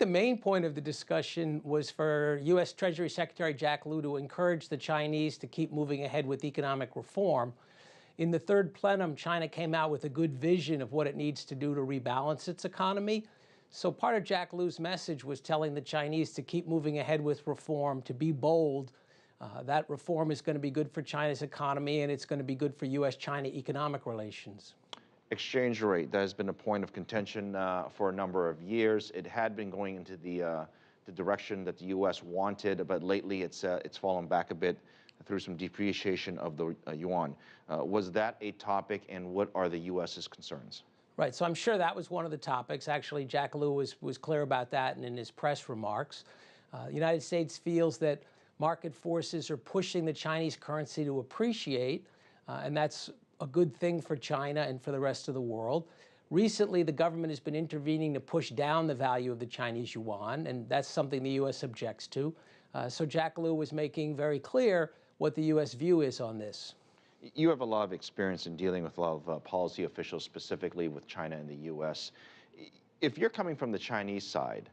the main point of the discussion was for U.S. Treasury Secretary Jack Lew to encourage the Chinese to keep moving ahead with economic reform. In the third plenum, China came out with a good vision of what it needs to do to rebalance its economy. So part of Jack Lew's message was telling the Chinese to keep moving ahead with reform, to be bold. That reform is going to be good for China's economy, and it's going to be good for U.S.-China economic relations. Exchange rate, that has been a point of contention for a number of years. It had been going into the direction that the U.S. wanted, but lately it's fallen back a bit through some depreciation of the yuan. Was that a topic, and what are the U.S.'s concerns? Right, so I'm sure that was one of the topics. Actually, Jack Lew was clear about that and in his press remarks. The United States feels that market forces are pushing the Chinese currency to appreciate, and that's a good thing for China and for the rest of the world. Recently, the government has been intervening to push down the value of the Chinese yuan, and that's something the U.S. objects to. So Jack Lew was making very clear what the U.S. view is on this. You have a lot of experience in dealing with a lot of policy officials, specifically with China and the U.S. If you're coming from the Chinese side,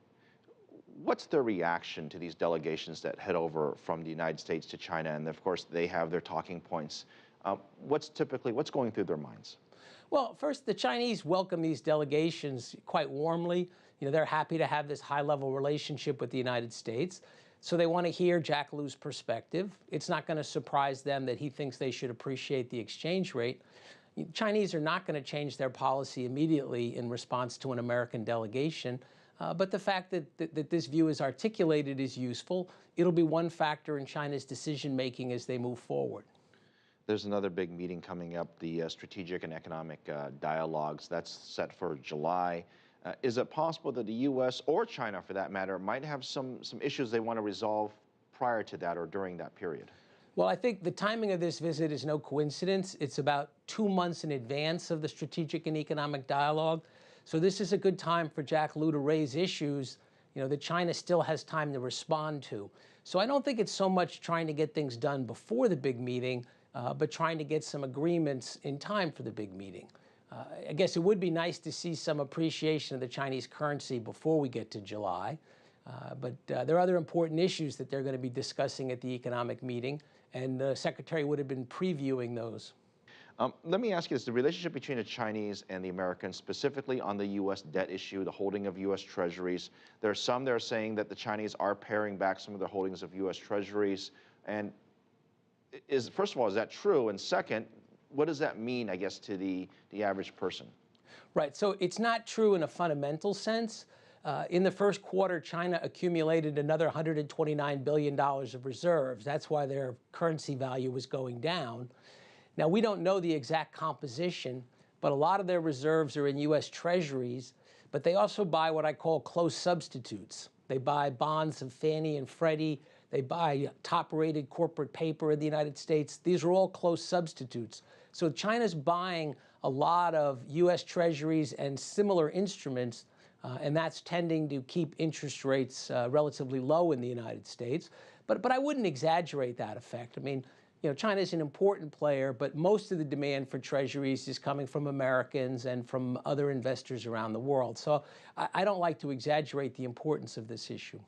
what's their reaction to these delegations that head over from the United States to China? And of course, they have their talking points. What's going through their minds? Well, first, the Chinese welcome these delegations quite warmly. You know, they're happy to have this high-level relationship with the United States. So they want to hear Jack Lew's perspective. It's not going to surprise them that he thinks they should appreciate the exchange rate. Chinese are not going to change their policy immediately in response to an American delegation. But the fact that this view is articulated is useful. It'll be one factor in China's decision-making as they move forward. There's another big meeting coming up, the Strategic and Economic Dialogues. That's set for July. Is it possible that the U.S. or China, for that matter, might have some issues they want to resolve prior to that or during that period? Well, I think the timing of this visit is no coincidence. It's about 2 months in advance of the Strategic and Economic Dialogue. So this is a good time for Jack Lew to raise issues, you know, that China still has time to respond to. So I don't think it's so much trying to get things done before the big meeting, but trying to get some agreements in time for the big meeting. I guess it would be nice to see some appreciation of the Chinese currency before we get to July. But there are other important issues that they're going to be discussing at the economic meeting, and the Secretary would have been previewing those. Let me ask you this, the relationship between the Chinese and the Americans, specifically on the U.S. debt issue, the holding of U.S. treasuries. There are some that are saying that the Chinese are paring back some of their holdings of U.S. treasuries. And first of all, is that true? And second, what does that mean, I guess, to the average person? Right. So it's not true in a fundamental sense. In the first quarter, China accumulated another $129 billion of reserves. That's why their currency value was going down. Now, we don't know the exact composition, but a lot of their reserves are in U.S. treasuries, but they also buy what I call close substitutes. They buy bonds of Fannie and Freddie. They buy top-rated corporate paper in the United States. These are all close substitutes. So China's buying a lot of U.S. treasuries and similar instruments, and that's tending to keep interest rates relatively low in the United States. But I wouldn't exaggerate that effect. I mean, you know, China is an important player, but most of the demand for treasuries is coming from Americans and from other investors around the world. So I don't like to exaggerate the importance of this issue.